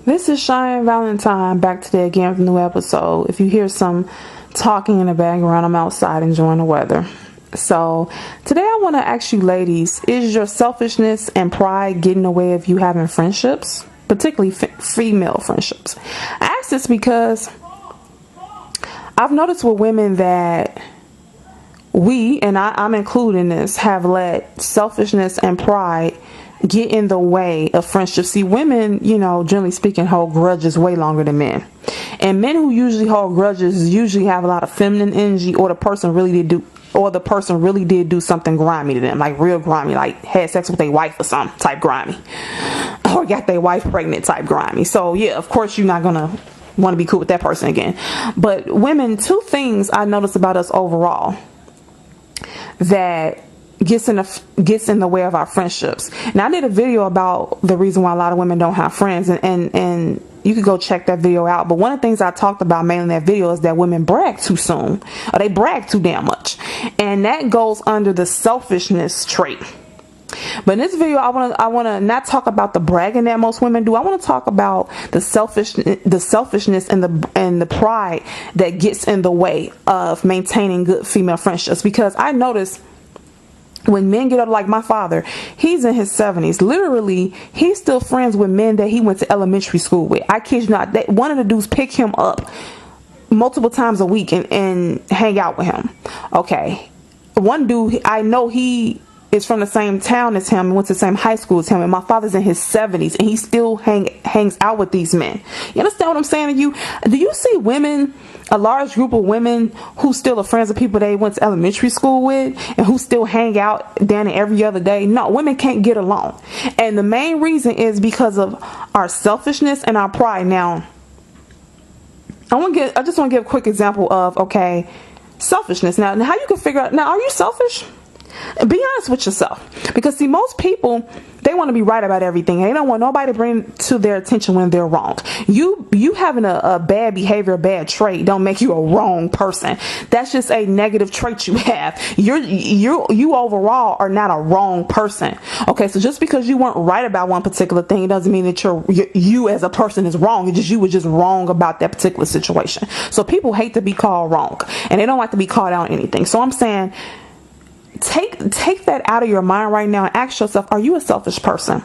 This is Cheyenne Valentine back today again with a new episode. If you hear some talking in the background, I'm outside enjoying the weather. So today I want to ask you ladies, is your selfishness and pride getting in the way of you having friendships, particularly female friendships? I ask this because I've noticed with women that we, and I'm included in this, have let selfishness and pride get in the way of friendships. See, women, generally speaking, hold grudges way longer than men. And men who usually hold grudges usually have a lot of feminine energy, or the person really did do something grimy to them, like real grimy, like had sex with their wife or something type grimy, or got their wife pregnant type grimy. So yeah, of course you're not gonna want to be cool with that person again. But women, two things I notice about us overall that gets in the way of our friendships. Now, I did a video about the reason why a lot of women don't have friends, and you could go check that video out. But one of the things I talked about mainly in that video is that women brag too soon, or they brag too damn much, and that goes under the selfishness trait. But in this video, I want to not talk about the bragging that most women do. I want to talk about the selfishness and the pride that gets in the way of maintaining good female friendships. Because I notice when men get up, like my father, he's in his 70s. Literally, he's still friends with men that he went to elementary school with. I kid you not. One of the dudes pick him up multiple times a week and hang out with him. Okay. One dude, I know he is from the same town as him and went to the same high school as him, and my father's in his 70s and he still hangs out with these men. You understand what I'm saying to you? Do you see women, a large group of women who still are friends with people they went to elementary school with and who still hang out down every other day? No, women can't get along, and the main reason is because of our selfishness and our pride. Now, I just want to give a quick example of selfishness. Now how you can figure out, now, are you selfish? Be honest with yourself, because see, most people, they want to be right about everything. They don't want nobody to bring to their attention when they're wrong. You having a bad behavior, a bad trait, don't make you a wrong person. That's just a negative trait you have. You overall are not a wrong person. Okay, so just because you weren't right about one particular thing doesn't mean that you as a person is wrong. It's just you were just wrong about that particular situation. So people hate to be called wrong, and they don't like to be called out on anything. So I'm saying, take that out of your mind right now and ask yourself, are you a selfish person?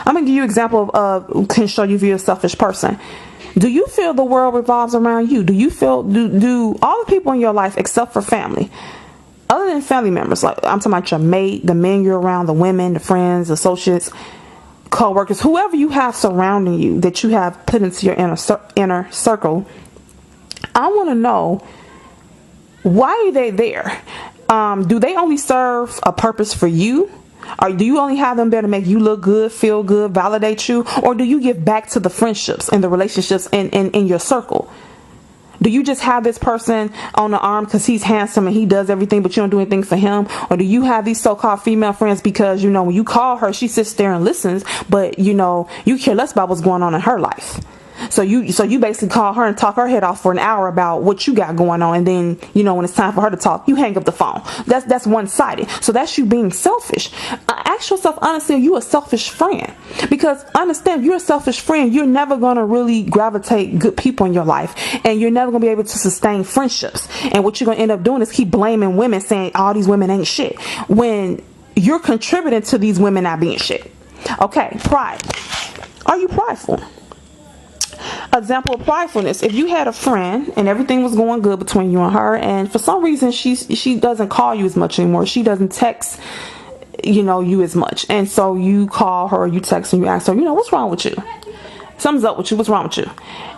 I'm going to give you an example of can show you if you're a selfish person. Do you feel the world revolves around you? Do you feel, do all the people in your life, except for family, other than family members, like I'm talking about your mate, the men you're around, the women, the friends, associates, co-workers, whoever you have surrounding you that you have put into your inner circle, I want to know, why are they there? Do they only serve a purpose for you? Or do you only have them there to make you look good, feel good, validate you? Or do you give back to the friendships and the relationships in your circle? Do you just have this person on the arm because he's handsome and he does everything, but you don't do anything for him? Or do you have these so-called female friends because, when you call her, she sits there and listens, but, you care less about what's going on in her life? So you basically call her and talk her head off for an hour about what you got going on, and then when it's time for her to talk, you hang up the phone. That's one-sided. So that's you being selfish. Ask yourself honestly, are you a selfish friend? Because understand, if you're a selfish friend, you're never going to really gravitate good people in your life, and you're never going to be able to sustain friendships. And what you're going to end up doing is keep blaming women, saying all these women ain't shit, when you're contributing to these women not being shit. Okay, pride. Are you prideful? Example of pridefulness: if you had a friend and everything was going good between you and her, and for some reason she doesn't call you as much anymore, she doesn't text you as much, and so you call her, you text, and you ask her, what's wrong with you? Something's up with you. What's wrong with you?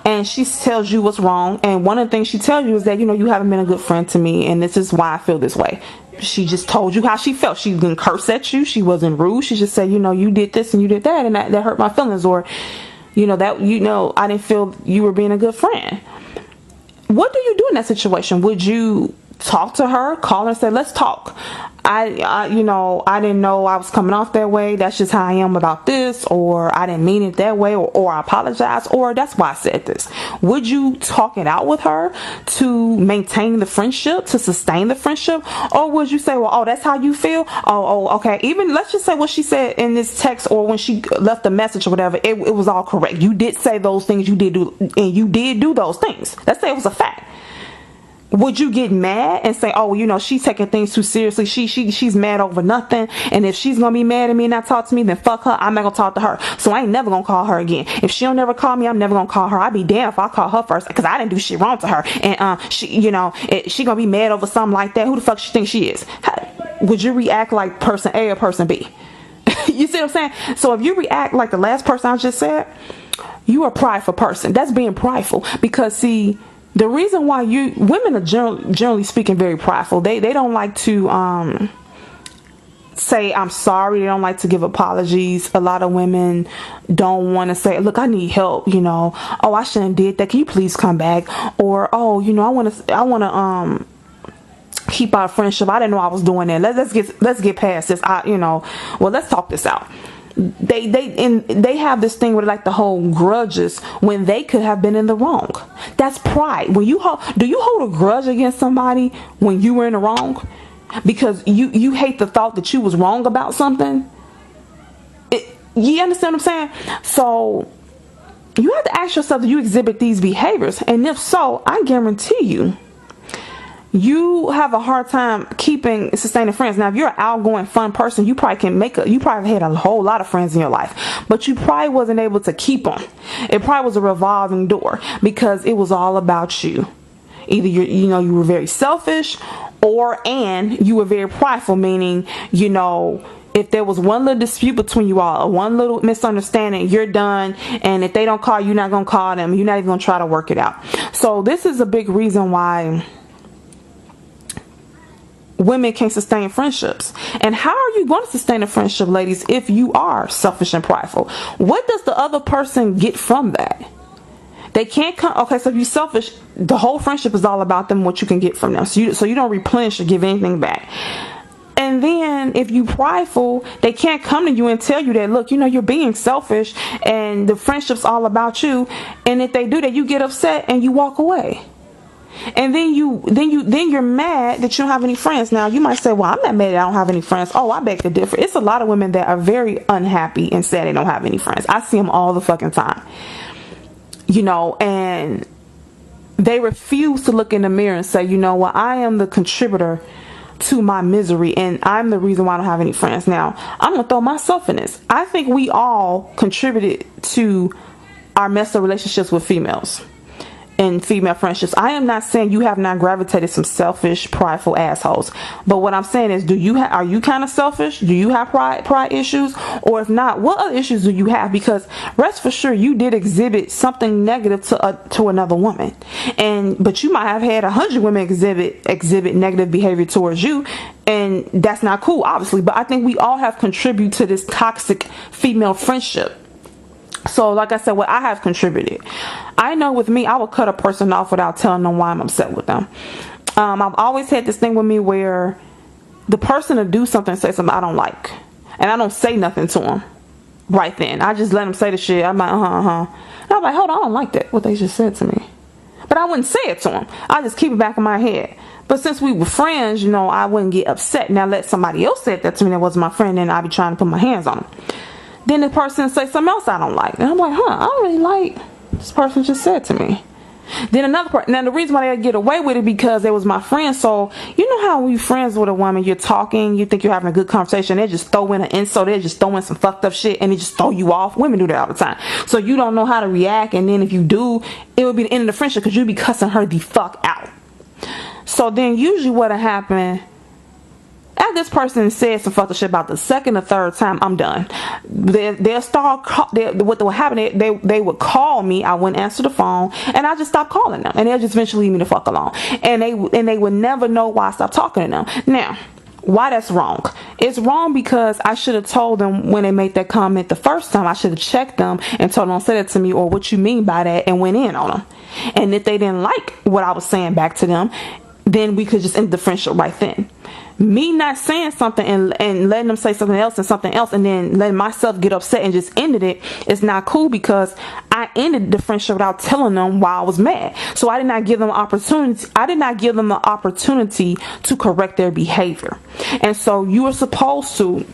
And she tells you what's wrong, and one of the things she tells you is that you haven't been a good friend to me, and this is why I feel this way. She just told you how she felt. She didn't curse at you. She wasn't rude. She just said, you did this and you did that, and that hurt my feelings, or I didn't feel you were being a good friend. What do you do in that situation? Would you talk to her, call her and say, let's talk. I didn't know I was coming off that way. That's just how I am about this, or I didn't mean it that way, or I apologize, or that's why I said this. Would you talk it out with her to maintain the friendship, to sustain the friendship? Or would you say, well, oh, that's how you feel? Okay. Even let's just say what she said in this text, or when she left the message or whatever, it was all correct. You did say those things, you did do those things. Let's say it was a fact. Would you get mad and say, oh, she's taking things too seriously, she's mad over nothing, and if she's gonna be mad at me and not talk to me, then fuck her, I'm not gonna talk to her, so I ain't never gonna call her again. If she don't never call me, I'm never gonna call her. I'd be damned if I call her first, because I didn't do shit wrong to her, and she gonna be mad over something like that. Who the fuck she think she is? Would you react like person A or person B? You see what I'm saying? So if you react like the last person I just said, you are a prideful person. That's being prideful. Because see, the reason why women are generally speaking very prideful. They don't like to say I'm sorry. They don't like to give apologies. A lot of women don't want to say, look, I need help, oh, I shouldn't have did that, can you please come back? Or I want to keep our friendship. I didn't know I was doing that. Let's get past this. Well, let's talk this out. They have this thing where they like to hold grudges when they could have been in the wrong. That's pride. Do you hold a grudge against somebody when you were in the wrong because you hate the thought that you was wrong about something? You understand what I'm saying? So you have to ask yourself, do you exhibit these behaviors? And if so, I guarantee you have a hard time sustaining friends. Now, if you're an outgoing, fun person, you probably had a whole lot of friends in your life, but you probably wasn't able to keep them. It probably was a revolving door because it was all about you. Either you were very selfish, and you were very prideful, meaning, if there was one little dispute between you all, or one little misunderstanding, you're done. And if they don't call you, you're not going to call them. You're not even going to try to work it out. So this is a big reason why women can't sustain friendships. And how are you going to sustain a friendship, ladies, if you are selfish and prideful? What does the other person get from that? They can't come. Okay, so if you're selfish, the whole friendship is all about them, what you can get from them. So you don't replenish or give anything back. And then if you prideful, they can't come to you and tell you that, look, you're being selfish and the friendship's all about you. And if they do that, you get upset and you walk away. And then you're mad that you don't have any friends. Now you might say, well, I'm not mad that I don't have any friends. Oh, I beg to differ. It's a lot of women that are very unhappy and sad they don't have any friends. I see them all the fucking time. And they refuse to look in the mirror and say, I am the contributor to my misery and I'm the reason why I don't have any friends. Now, I'm going to throw myself in this. I think we all contributed to our messed up relationships with females and female friendships. I am not saying you have not gravitated some selfish, prideful assholes. But what I'm saying is, are you kind of selfish? Do you have pride issues? Or if not, what other issues do you have? Because rest for sure, you did exhibit something negative to another woman. But you might have had 100 women exhibit negative behavior towards you. And that's not cool, obviously. But I think we all have contributed to this toxic female friendship. So like I said, what I have contributed. I know with me, I will cut a person off without telling them why I'm upset with them. I've always had this thing with me where the person will do something, say something I don't like. And I don't say nothing to them right then. I just let them say the shit. I'm like, And I'm like, hold on, I don't like that, what they just said to me. But I wouldn't say it to them. I just keep it back in my head. But since we were friends, I wouldn't get upset. Now let somebody else say that to me that wasn't my friend, and I'd be trying to put my hands on them. Then the person say something else I don't like. And I'm like, I don't really like this person just said to me. Then another person. Now the reason why they get away with it because they was my friend. So you know how when you friends with a woman, you're talking, you think you're having a good conversation, they just throw in an insult, they just throw in some fucked up shit and they just throw you off. Women do that all the time. So you don't know how to react, and then if you do, it would be the end of the friendship because you'd be cussing her the fuck out. So then usually what'll happen, after this person says some fucked up shit about the second or third time, I'm done. They'll start. What will happen? They would call me. I wouldn't answer the phone, and I just stop calling them, and they'll just eventually leave me the fuck alone. And they would never know why I stopped talking to them. Now, why that's wrong? It's wrong because I should have told them when they made that comment the first time. I should have checked them and told them, don't say that to me, or what you mean by that, and went in on them. And if they didn't like what I was saying back to them, then we could just end the friendship right then. Me not saying something and letting them say something else and then letting myself get upset and just ended it is not cool, because I ended the friendship without telling them why I was mad. So I did not give them an opportunity. I did not give them the opportunity to correct their behavior. And so you are supposed to,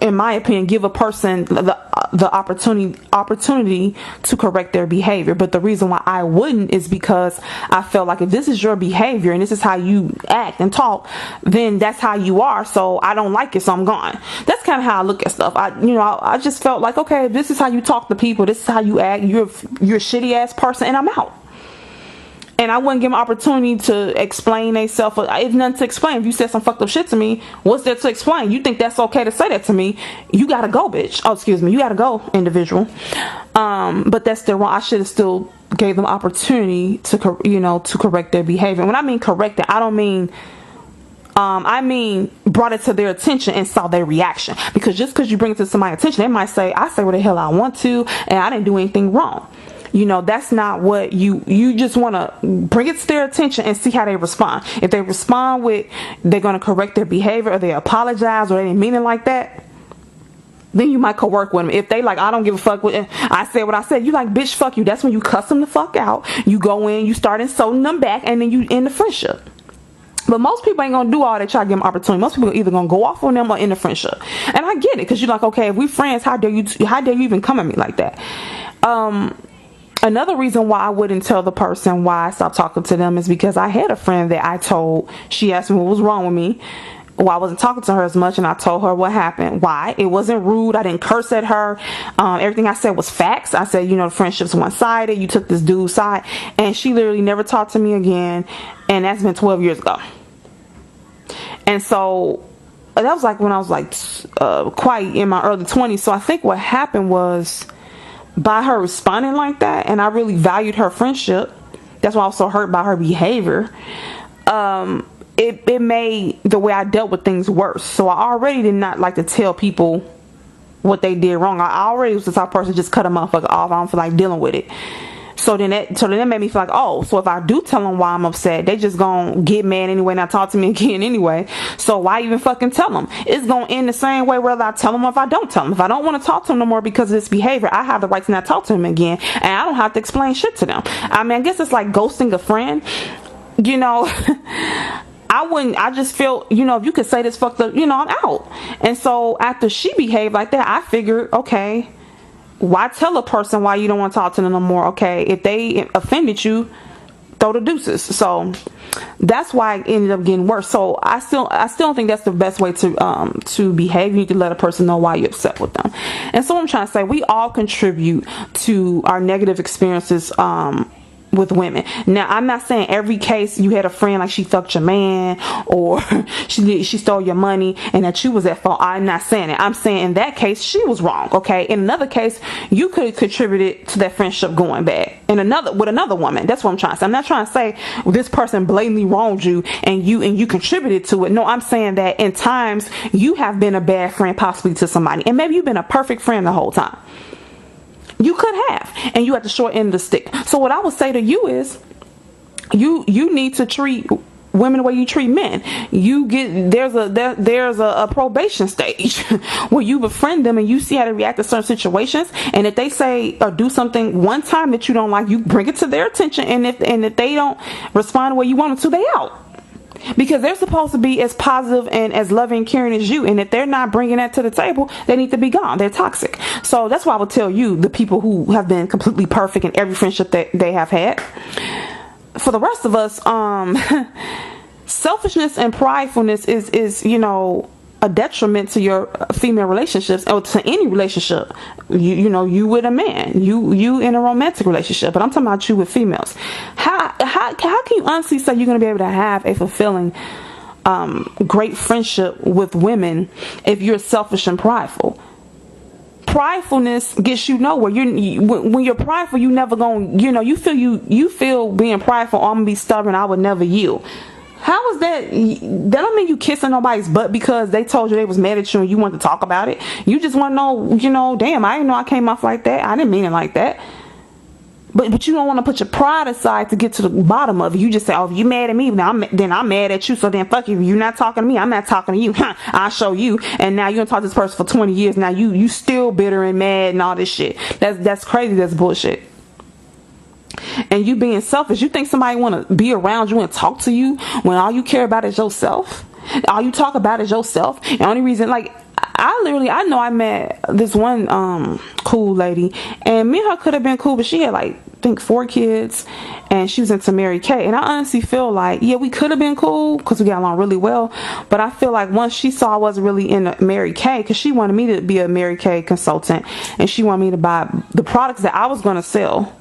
in my opinion, give a person the opportunity to correct their behavior. But the reason why I wouldn't is because I felt like if this is your behavior and this is how you act and talk, then that's how you are. So I don't like it, so I'm gone. That's kind of how I look at stuff. I just felt like, okay, if this is how you talk to people, this is how you act, you're a shitty ass person, and I'm out. And I wouldn't give them opportunity to explain themselves. It's nothing to explain. If you said some fucked up shit to me, what's there to explain? You think that's okay to say that to me? You gotta go, bitch. Oh, excuse me. You gotta go, individual. But that's still wrong. I should have still gave them opportunity to correct their behavior. When I mean correct it, I don't mean. I mean brought it to their attention and saw their reaction. Because just because you bring it to somebody's attention, they might say, I say what the hell I want to, and I didn't do anything wrong. That's not what you just want to bring it to their attention and see how they respond. If they respond with they're going to correct their behavior, or they apologize, or they didn't mean it like that, then you might co-work with them. If they like, I don't give a fuck, I said what I said, you like, bitch, fuck you. That's when you cuss them the fuck out. You go in, you start insulting them back, and then you end the friendship. But most people ain't gonna do all that. Try to give them opportunity. Most people are either gonna go off on them or end the friendship. And I get it, because you're like, okay, if we friends, how dare you even come at me like that? Another reason why I wouldn't tell the person why I stopped talking to them is because I had a friend that I told. She asked me what was wrong with me. Well, I wasn't talking to her as much, and I told her what happened. Why? It wasn't rude. I didn't curse at her. Everything I said was facts. I said, the friendship's one-sided. You took this dude's side. And she literally never talked to me again. And that's been 12 years ago. And so that was like when I was like quite in my early 20s. So I think what happened was, by her responding like that, and I really valued her friendship, that's why I was so hurt by her behavior, it made the way I dealt with things worse. So I already did not like to tell people what they did wrong. I already was the type of person to just cut a motherfucker off. I don't feel like dealing with it. So then that made me feel like, oh, so if I do tell them why I'm upset, they just gonna get mad anyway, not talk to me again anyway. So why even fucking tell them? It's gonna end the same way whether I tell them or if I don't tell them. If I don't want to talk to them no more because of this behavior, I have the right to not talk to them again, and I don't have to explain shit to them. I mean, I guess it's like ghosting a friend. I just feel, if you could say this fucked up, I'm out. And so after she behaved like that, I figured, okay, why tell a person why you don't want to talk to them no more? Okay, if they offended you, throw the deuces. So that's why it ended up getting worse. So I still don't think that's the best way to behave. You need to let a person know why you're upset with them. And so I'm trying to say, we all contribute to our negative experiences with women. Now, I'm not saying every case you had a friend like she fucked your man, or she stole your money, and that you was at fault. I'm not saying it. I'm saying in that case she was wrong. Okay, in another case you could have contributed to that friendship going bad with another woman. That's what I'm trying to say. I'm not trying to say this person blatantly wronged you and you contributed to it. No, I'm saying that in times you have been a bad friend possibly to somebody, and maybe you've been a perfect friend the whole time. You could have, and you have the short end of the stick. So what I would say to you is, you need to treat women the way you treat men. There's a probation stage where you befriend them and you see how they react to certain situations. And if they say or do something one time that you don't like, you bring it to their attention. And if they don't respond the way you want them to, they out. Because they're supposed to be as positive and as loving and caring as you, and if they're not bringing that to the table, they need to be gone. They're toxic. So that's why I would tell you, the people who have been completely perfect in every friendship that they have had. For the rest of us, selfishness and pridefulness is a detriment to your female relationships, or to any relationship. You with a man, you in a romantic relationship, but I'm talking about you with females. How can you honestly say you're going to be able to have a fulfilling great friendship with women if you're selfish and prideful? Pridefulness gets you nowhere. When you're prideful, you never going, you feel being prideful, I'm gonna be stubborn, I would never yield. How is that? That don't mean you kissing nobody's butt because they told you they was mad at you and you want to talk about it. You just want to know, damn, I didn't know I came off like that. I didn't mean it like that. But you don't want to put your pride aside to get to the bottom of it. You just say, oh, if you mad at me, then I'm mad at you. So then fuck you. You're not talking to me. I'm not talking to you. I'll show you. And now you're gonna talk to this person for 20 years. Now you still bitter and mad and all this shit. That's crazy. That's bullshit. And you being selfish. You think somebody want to be around you and talk to you when all you care about is yourself? All you talk about is yourself. And the only reason, like, I know I met this one cool lady, and me and her could have been cool, but she had like, I think 4 kids, and she was into Mary Kay. And I honestly feel like, yeah, we could have been cool because we got along really well, but I feel like once she saw I wasn't really into Mary Kay, because she wanted me to be a Mary Kay consultant, and she wanted me to buy the products that I was going to sell.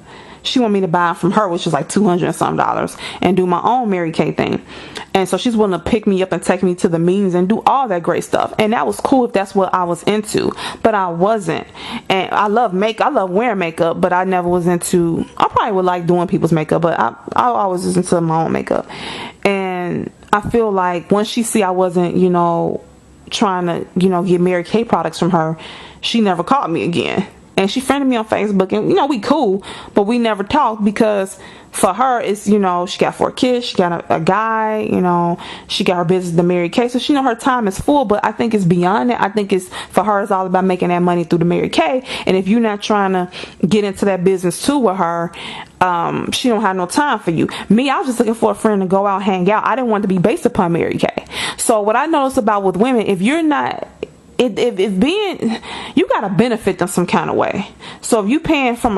She wanted me to buy from her, which was like $200 and some, and do my own Mary Kay thing. And so she's willing to pick me up and take me to the meetings and do all that great stuff. And that was cool if that's what I was into, but I wasn't. And I love wearing makeup, but I never was into, I probably would like doing people's makeup, but I always was into my own makeup. And I feel like once she see I wasn't, trying to, get Mary Kay products from her, she never called me again. And she friended me on Facebook, and we cool, but we never talked because for her it's, she got 4 kids, she got a guy, she got her business, the Mary Kay, so she her time is full. But I think it's beyond that. I think it's, for her, it's all about making that money through the Mary Kay. And if you're not trying to get into that business too with her, she don't have no time for you. Me, I was just looking for a friend to go out, hang out. I didn't want to be based upon Mary Kay. So what I noticed about with women, if you're not, if being, you gotta benefit them some kind of way. So if you paying from,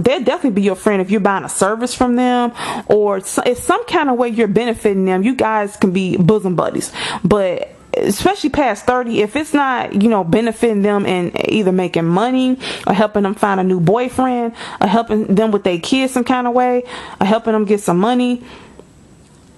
they'll definitely be your friend if you're buying a service from them, or it's some kind of way you're benefiting them. You guys can be bosom buddies. But especially past 30, if it's not, benefiting them and either making money or helping them find a new boyfriend or helping them with their kids some kind of way or helping them get some money,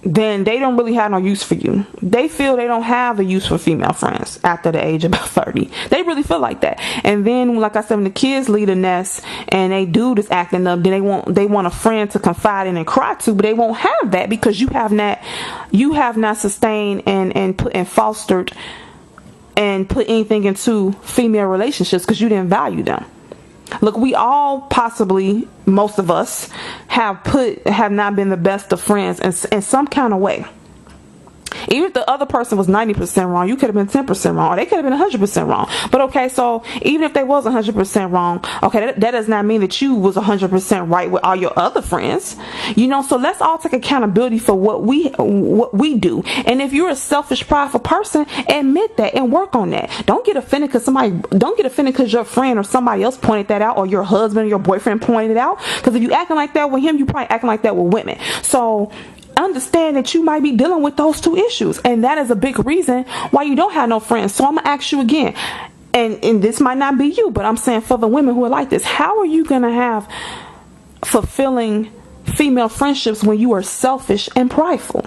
then they don't really have no use for you. They feel they don't have a use for female friends after the age of about 30. They really feel like that. And then, like I said, when the kids leave the nest and they do this acting up, then they want a friend to confide in and cry to, but they won't have that because you have not sustained and put and fostered and put anything into female relationships because you didn't value them. Look, we all possibly, most of us, have not been the best of friends in some kind of way. Even if the other person was 90% wrong, you could have been 10% wrong, or they could have been 100% wrong. But okay, so even if they was 100% wrong, okay, that does not mean that you was 100% right with all your other friends. So let's all take accountability for what we do. And if you're a selfish, prideful person, admit that and work on that. Don't get offended because your friend or somebody else pointed that out, or your husband or your boyfriend pointed it out. Because if you acting like that with him, you probably acting like that with women. So understand that you might be dealing with those 2 issues, and that is a big reason why you don't have no friends. So I'm gonna ask you again, and this might not be you, but I'm saying for the women who are like this, how are you gonna have fulfilling female friendships when you are selfish and prideful?